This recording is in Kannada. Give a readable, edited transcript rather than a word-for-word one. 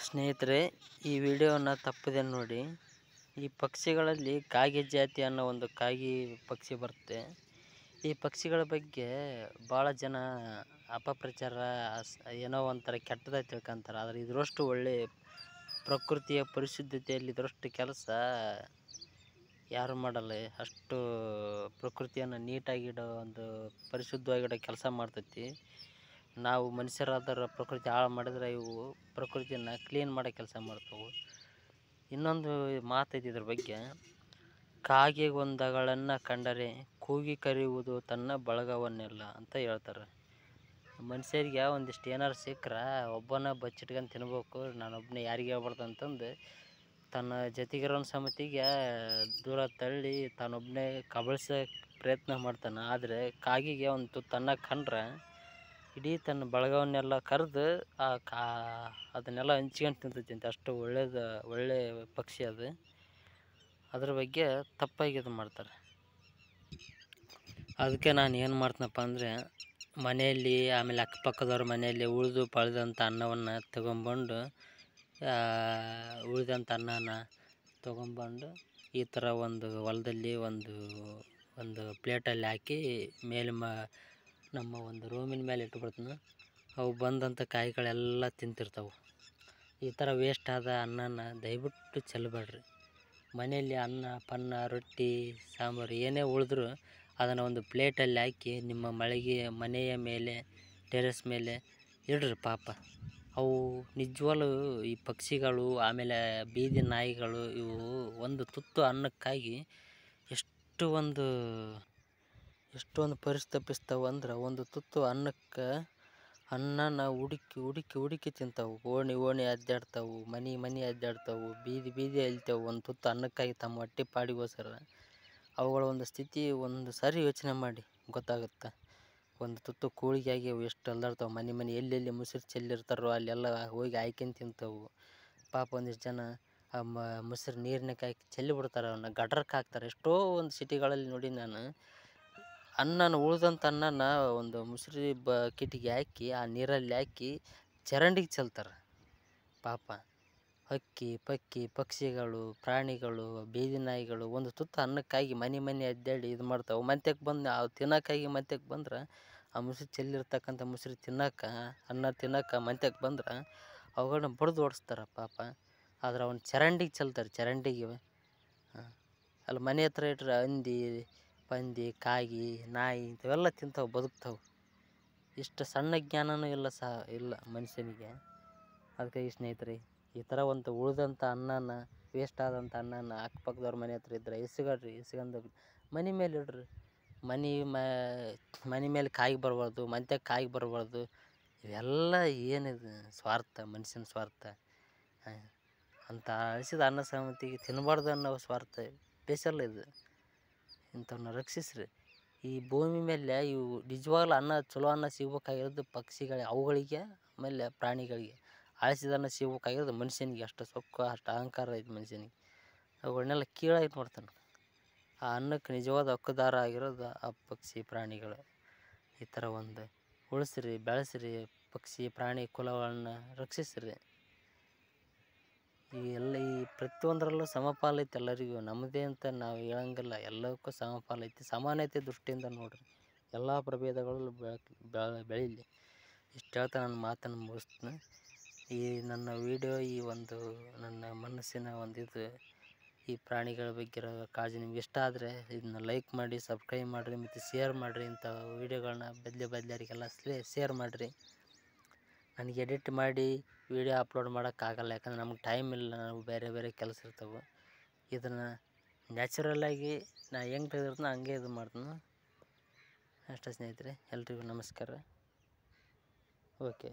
ಸ್ನೇಹಿತರೆ, ಈ ವಿಡಿಯೋನ ತಪ್ಪದೆ ನೋಡಿ. ಈ ಪಕ್ಷಿಗಳಲ್ಲಿ ಕಾಗೆ ಜಾತಿ ಅನ್ನೋ ಒಂದು ಕಾಗೆ ಪಕ್ಷಿ ಬರುತ್ತೆ. ಈ ಪಕ್ಷಿಗಳ ಬಗ್ಗೆ ಭಾಳ ಜನ ಅಪಪ್ರಚಾರ ಏನೋ ಒಂಥರ ಕೆಟ್ಟದಾಗಿ ತಿಳ್ಕೊಂತಾರೆ. ಆದರೆ ಇದರಷ್ಟು ಒಳ್ಳೆ ಪ್ರಕೃತಿಯ ಪರಿಶುದ್ಧತೆಯಲ್ಲಿ ಇದರಷ್ಟು ಕೆಲಸ ಯಾರು ಮಾಡಲ್ಲ. ಅಷ್ಟು ಪ್ರಕೃತಿಯನ್ನು ನೀಟಾಗಿಡೋ ಒಂದು ಪರಿಶುದ್ಧವಾಗಿಡೋ ಕೆಲಸ ಮಾಡ್ತೈತಿ. ನಾವು ಮನುಷ್ಯರಾದರ ಪ್ರಕೃತಿ ಹಾಳು ಮಾಡಿದ್ರೆ ಇವು ಪ್ರಕೃತಿಯನ್ನು ಕ್ಲೀನ್ ಮಾಡೋ ಕೆಲಸ ಮಾಡ್ತಾವೆ. ಇನ್ನೊಂದು ಮಾತೈತಿ ಇದ್ರ ಬಗ್ಗೆ. ಕಾಗೆಗೊಂದಗಳನ್ನು ಕಂಡರೆ ಕೂಗಿ ಕರೆಯುವುದು ತನ್ನ ಬಳಗವನ್ನೆಲ್ಲ ಅಂತ ಹೇಳ್ತಾರೆ. ಮನುಷ್ಯರಿಗೆ ಒಂದಿಷ್ಟು ಏನಾರು ಸಿಕ್ಕರೆ ಒಬ್ಬನ ಬಚ್ಚಿಟ್ಕೊಂಡು ತಿನ್ಬೇಕು, ನಾನೊಬ್ಬನೇ ಯಾರಿಗೆ ಹೇಳ್ಬಾರ್ದು ಅಂತಂದು ತನ್ನ ಜೊತೆಗಿರೋನ ಸಮಿತಿಗೆ ದೂರ ತಳ್ಳಿ ತಾನೊಬ್ಬನೇ ಕಬಳಿಸೋ ಪ್ರಯತ್ನ ಮಾಡ್ತಾನೆ. ಆದರೆ ಕಾಗಿಗೆ ಒಂದು ತುತ್ತು ಅನ್ನ ಕಂಡ್ರೆ ಇಡೀ ತನ್ನ ಬಳಗವನ್ನೆಲ್ಲ ಕರೆದು ಅದನ್ನೆಲ್ಲ ಹಂಚ್ಕೊಂಡು ತಿಂತೈತಿ. ಅಷ್ಟು ಒಳ್ಳೆ ಪಕ್ಷಿ ಅದು. ಅದ್ರ ಬಗ್ಗೆ ತಪ್ಪಾಗಿ ಇದು ಮಾಡ್ತಾರೆ. ಅದಕ್ಕೆ ನಾನು ಏನು ಮಾಡ್ತೀನಪ್ಪ ಅಂದರೆ, ಮನೆಯಲ್ಲಿ ಆಮೇಲೆ ಅಕ್ಕಪಕ್ಕದವ್ರ ಮನೆಯಲ್ಲಿ ಪಳೆದಂಥ ಅನ್ನವನ್ನು ತೊಗೊಂಬಂದು ಈ ಥರ ಒಂದು ಹೊಲದಲ್ಲಿ ಒಂದು ಪ್ಲೇಟಲ್ಲಿ ಹಾಕಿ ಮೇಲೆ ನಮ್ಮ ಒಂದು ರೂಮಿನ ಮೇಲೆ ಇಟ್ಬಿಡ್ತೀನಿ. ಅವು ಬಂದಂಥ ಕಾಯಿಗಳೆಲ್ಲ ತಿಂತಿರ್ತಾವೆ. ಈ ಥರ ವೇಸ್ಟ್ ಆದ ಅನ್ನನ ದಯವಿಟ್ಟು ಚೆಲ್ಲಬೇಡ್ರಿ. ಮನೆಯಲ್ಲಿ ಅನ್ನ ರೊಟ್ಟಿ ಸಾಂಬಾರು ಏನೇ ಉಳಿದ್ರೂ ಅದನ್ನು ಒಂದು ಪ್ಲೇಟಲ್ಲಿ ಹಾಕಿ ನಿಮ್ಮ ಮನೆಯ ಮೇಲೆ ಟೆರೆಸ್ ಮೇಲೆ ಇಡ್ರಿ ಪಾಪ. ಅವು ನಿಜವಾಗ್ಲೂ ಈ ಪಕ್ಷಿಗಳು ಆಮೇಲೆ ಬೀದಿ ನಾಯಿಗಳು ಇವು ಒಂದು ತುತ್ತು ಅನ್ನಕ್ಕಾಗಿ ಎಷ್ಟು ಒಂದು ಪರಿತಪಿಸ್ತಾವೆ ಅಂದ್ರೆ, ಒಂದು ತುತ್ತು ಅನ್ನನ ಹುಡುಕಿ ತಿಂತಾವೆ. ಓಣಿ ಅಡ್ಡಾಡ್ತಾವೆ, ಮನೆ ಅಡ್ಡಾಡ್ತಾವೆ, ಬೀದಿ ಅಲ್ತಾವೆ ಒಂದು ತುತ್ತು ಅನ್ನಕ್ಕಾಗಿ ತಮ್ಮ ಹೊಟ್ಟೆ ಪಾಡಿಗೋಸ್ಕರ. ಅವುಗಳ ಒಂದು ಸ್ಥಿತಿ ಒಂದು ಸಾರಿ ಯೋಚನೆ ಮಾಡಿ ಗೊತ್ತಾಗುತ್ತೆ. ಒಂದು ತುತ್ತು ಕೂಳಿಗಾಗಿ ಅವು ಎಷ್ಟು ಅಲ್ದಾಡ್ತಾವೆ. ಮನೆ ಎಲ್ಲೆಲ್ಲಿ ಮುಸುರು ಚೆಲ್ಲಿರ್ತಾರೋ ಅಲ್ಲೆಲ್ಲ ಹೋಗಿ ಆಯ್ಕೊಂಡು ತಿಂತಾವೆ. ಪಾಪ ಒಂದಿಷ್ಟು ಜನ ಆ ಮುಸುರು ನೀರಿನಾಗ ಹಾಕಿ ಚೆಲ್ಲಿಬಿಡ್ತಾರೆ, ಅವನ್ನ ಗಟ್ರಕ್ಕೆ ಹಾಕ್ತಾರೆ. ಎಷ್ಟೋ ಒಂದು ಸಿಟಿಗಳಲ್ಲಿ ನೋಡಿ ನಾನು, ಉಳಿದಂಥ ಅನ್ನನ ಒಂದು ಮುಸುರಿ ಬಕೆಟಿಗೆ ಹಾಕಿ ಆ ನೀರಲ್ಲಿ ಹಾಕಿ ಚರಂಡಿಗೆ ಚೆಲ್ತಾರೆ. ಪಾಪ ಹಕ್ಕಿ ಪಕ್ಷಿಗಳು, ಪ್ರಾಣಿಗಳು, ಬೀದಿ ನಾಯಿಗಳು ಒಂದು ತುತ್ತು ಅನ್ನಕ್ಕಾಗಿ ಮನೆ ಅಡ್ಡಾಡಿ ಇದು ಮಾಡ್ತಾವೆ. ಮಂತ್ಯಕ್ಕೆ ಬಂದು ಅವು ತಿನ್ನೋಕ್ಕಾಗಿ ಮಂತ್ಯಕ್ಕೆ ಬಂದ್ರೆ, ಆ ಮುಸುರಿ ಚೆಲ್ಲಿರ್ತಕ್ಕಂಥ ಮುಸುರಿ ಅನ್ನ ತಿನ್ನೋಕೆ ಮಂತ್ಯಕ್ಕೆ ಬಂದ್ರೆ ಅವುಗಳನ್ನ ಬಡ್ದು ಓಡಿಸ್ತಾರೆ ಪಾಪ. ಆದ್ರೆ ಅವನ್ನ ಚರಂಡಿಗೆ ಚೆಲ್ತಾರೆ. ಅಲ್ಲಿ ಮನೆ ಹತ್ರ ಇಟ್ಟರೆ ಹಂದಿ ಪಂದಿ ಕಾಗಿ ನಾಯಿ ಇಂಥವೆಲ್ಲ ತಿಂತಾವೆ, ಬದುಕ್ತಾವೆ. ಇಷ್ಟು ಸಣ್ಣ ಜ್ಞಾನನೂ ಇಲ್ಲ ಮನುಷ್ಯನಿಗೆ. ಅದಕ್ಕಾಗಿ ಸ್ನೇಹಿತರೆ, ಈ ಥರ ಒಂದು ಉಳಿದಂಥ ಅನ್ನನ, ವೇಸ್ಟ್ ಆದಂಥ ಅನ್ನನ ಅಕ್ಕಪಕ್ಕದವ್ರ ಮನೆ ಹತ್ರ ಇದ್ದರೆ ಇಸ್ಕೊಂಡು ಮನೆ ಮೇಲೆ ಇಡ್ರಿ. ಮನೆ ಮೇಲೆ ಕಾಯಿ ಬರಬಾರ್ದು, ಮಂತ್ಯಕ್ಕೆ ಕಾಯಿ ಬರಬಾರ್ದು. ಇವೆಲ್ಲ ಏನಿದು ಸ್ವಾರ್ಥ, ಮನುಷ್ಯನ ಸ್ವಾರ್ಥ. ಅಂತ ಅಳಿಸಿದ ಅನ್ನ ಸಮಿತಿಗೆ ತಿನ್ನಬಾರ್ದು ಅನ್ನೋ ಸ್ವಾರ್ಥ ಸ್ಪೆಷಲ್ ಇದು. ಇಂಥವನ್ನ ರಕ್ಷಿಸ್ರಿ. ಈ ಭೂಮಿ ಮೇಲೆ ಇವು ನಿಜವಾಗ್ಲೂ ಚಲೋ ಅನ್ನ ಸಿಗ್ಬೇಕಾಗಿರೋದು ಅವುಗಳಿಗೆ ಆಮೇಲೆ ಪ್ರಾಣಿಗಳಿಗೆ. ಅಳಿಸಿದ ಅನ್ನ ಸಿಗ್ಬೇಕಾಗಿರೋದು ಮನುಷ್ಯನಿಗೆ. ಅಷ್ಟು ಸೊಕ್ಕು, ಅಷ್ಟು ಅಹಂಕಾರ ಐತೆ ಮನುಷ್ಯನಿಗೆ. ಅವುಗಳನ್ನೆಲ್ಲ ಕೀಳಾಗಿ ನೋಡ್ತಾನೆ. ಆ ಅನ್ನಕ್ಕೆ ನಿಜವಾದ ಹಕ್ಕುದಾರ ಆಗಿರೋದು ಆ ಪಕ್ಷಿ ಪ್ರಾಣಿಗಳು. ಈ ಥರ ಒಂದು ಉಳಿಸ್ರಿ, ಬೆಳೆಸ್ರಿ. ಪಕ್ಷಿ ಪ್ರಾಣಿ ಕುಲಗಳನ್ನ ರಕ್ಷಿಸ್ರಿ. ಈ ಪ್ರತಿಯೊಂದರಲ್ಲೂ ಸಮಪಾಲೈತೆ ಎಲ್ಲರಿಗೂ. ನಮ್ಮದೇ ಅಂತ ನಾವು ಹೇಳಂಗಿಲ್ಲ, ಎಲ್ಲದಕ್ಕೂ ಸಮಪಾಲೈತಿ. ಸಮಾನತೆ ದೃಷ್ಟಿಯಿಂದ ನೋಡಿರಿ, ಎಲ್ಲ ಪ್ರಭೇದಗಳಲ್ಲೂ ಬೆಳೀಲಿ. ಇಷ್ಟು ಹೇಳ್ತಾ ನನ್ನ ಮಾತನ್ನು ಮುಗಿಸ್ತೀನಿ. ಈ ನನ್ನ ವಿಡಿಯೋ, ನನ್ನ ಮನಸ್ಸಿನ ಈ ಪ್ರಾಣಿಗಳ ಬಗ್ಗೆ ಇರೋ ಕಾಳಜಿ ನಿಮ್ಗೆ ಇಷ್ಟ ಆದರೆ ಇದನ್ನ ಲೈಕ್ ಮಾಡಿ, ಸಬ್ಸ್ಕ್ರೈಬ್ ಮಾಡಿರಿ ಮತ್ತು ಶೇರ್ ಮಾಡಿರಿ. ಇಂಥ ವೀಡಿಯೋಗಳನ್ನ ಬದಲಿಯವರಿಗೆಲ್ಲ ಶೇರ್ ಮಾಡಿರಿ. ನನಗೆ ಎಡಿಟ್ ಮಾಡಿ ವಿಡಿಯೋ ಅಪ್ಲೋಡ್ ಮಾಡೋಕ್ಕಾಗಲ್ಲ, ಯಾಕಂದರೆ ನಮ್ಗೆ ಟೈಮ್ ಇಲ್ಲ, ನಾವು ಬೇರೆ ಕೆಲಸ ಇರ್ತವೆ. ಇದನ್ನು ನ್ಯಾಚುರಲ್ಲಾಗಿ ನಾ ಹೆಂಗೆ ತೆಗೆದಿರ್ತೀನಿ ಹಂಗೆ ಇದು ಮಾಡ್ತೀನಿ. ಅಷ್ಟೇ ಸ್ನೇಹಿತರೆ, ಎಲ್ರಿಗೂ ನಮಸ್ಕಾರ. ಓಕೆ.